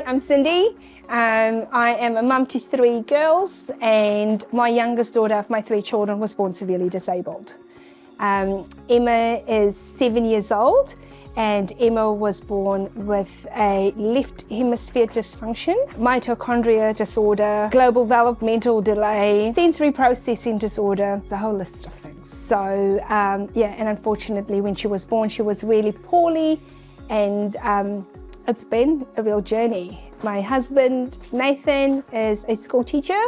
I'm Cindy. I am a mum to 3 girls, and my youngest daughter of my 3 children was born severely disabled. Emma is 7 years old, and Emma was born with a left hemisphere dysfunction, mitochondria disorder, global developmental delay, sensory processing disorder. It's a whole list of things. So and unfortunately when she was born she was really poorly, and it's been a real journey. My husband Nathan is a school teacher,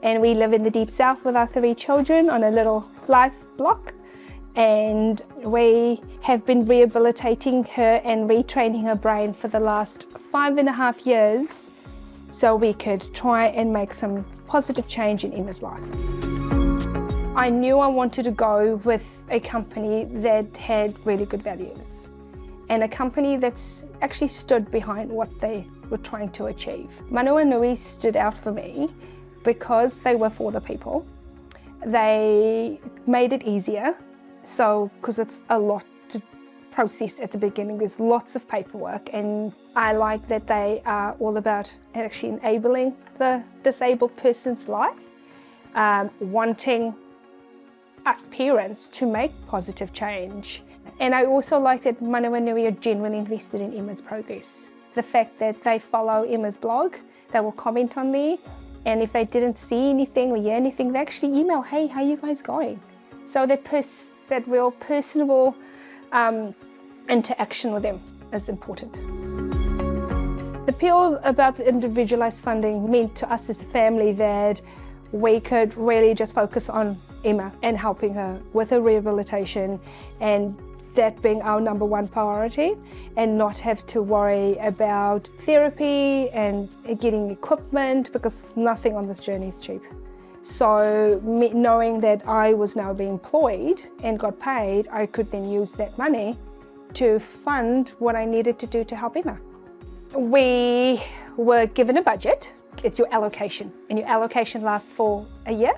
and we live in the deep south with our 3 children on a little life block. And we have been rehabilitating her and retraining her brain for the last 5.5 years so we could try and make some positive change in Emma's life. I knew I wanted to go with a company that had really good values and a company that's actually stood behind what they were trying to achieve. Manawanui stood out for me because they were for the people. They made it easier. So, because it's a lot to process at the beginning, there's lots of paperwork, and I like that they are all about actually enabling the disabled person's life, wanting us parents to make positive change. And I also like that Manawanui are genuinely invested in Emma's progress. The fact that they follow Emma's blog, they will comment on there, and if they didn't see anything or hear anything, they actually email, hey, how are you guys going? So that real personable interaction with them is important. The appeal about the individualized funding meant to us as a family that we could really just focus on Emma and helping her with her rehabilitation, and that being our number 1 priority, and not have to worry about therapy and getting equipment, because nothing on this journey is cheap. So knowing that I was now being employed and got paid, I could then use that money to fund what I needed to do to help Emma. We were given a budget. It's your allocation, and your allocation lasts for a year,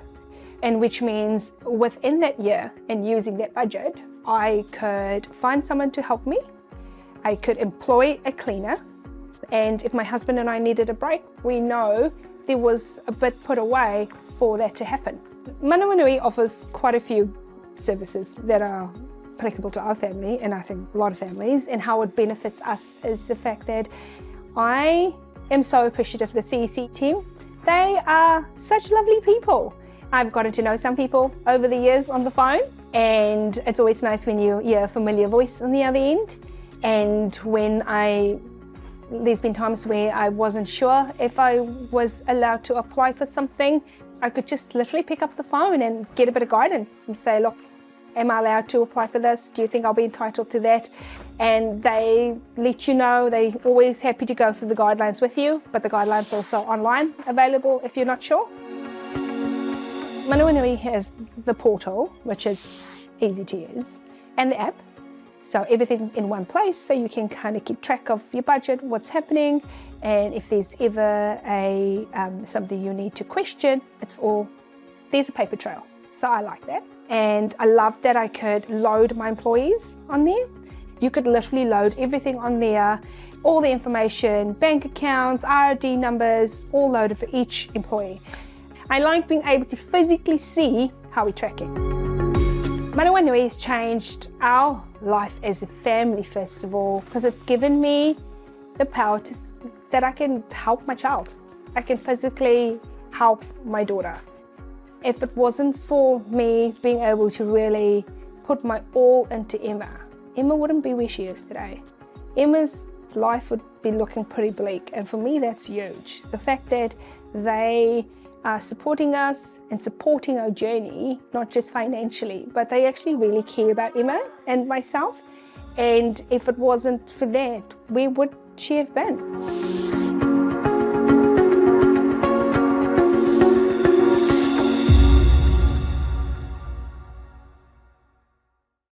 and which means within that year and using that budget, I could find someone to help me. I could employ a cleaner, and if my husband and I needed a break, we know there was a bit put away for that to happen. Manawanui offers quite a few services that are applicable to our family, and I think a lot of families, and how it benefits us is the fact that I am so appreciative of the CEC team. They are such lovely people. I've gotten to know some people over the years on the phone, and it's always nice when you hear a familiar voice on the other end. And there's been times where I wasn't sure if I was allowed to apply for something. I could just literally pick up the phone and get a bit of guidance and say, look, am I allowed to apply for this? Do you think I'll be entitled to that? And they let you know. They're always happy to go through the guidelines with you, but the guidelines are also online available if you're not sure. Manawanui has the portal, which is easy to use, and the app. So everything's in one place, so you can kind of keep track of your budget, what's happening, and if there's ever something you need to question, there's a paper trail. So I like that. And I love that I could load my employees on there. You could literally load everything on there, all the information, bank accounts, RD numbers, all loaded for each employee. I like being able to physically see how we're tracking. Manawanui has changed our life as a family, first of all, because it's given me the power that I can help my child. I can physically help my daughter. If it wasn't for me being able to really put my all into Emma wouldn't be where she is today. Emma's life would be looking pretty bleak, and for me that's huge. The fact that they are supporting us and supporting our journey, not just financially, but they actually really care about Emma and myself. And if it wasn't for that, where would she have been?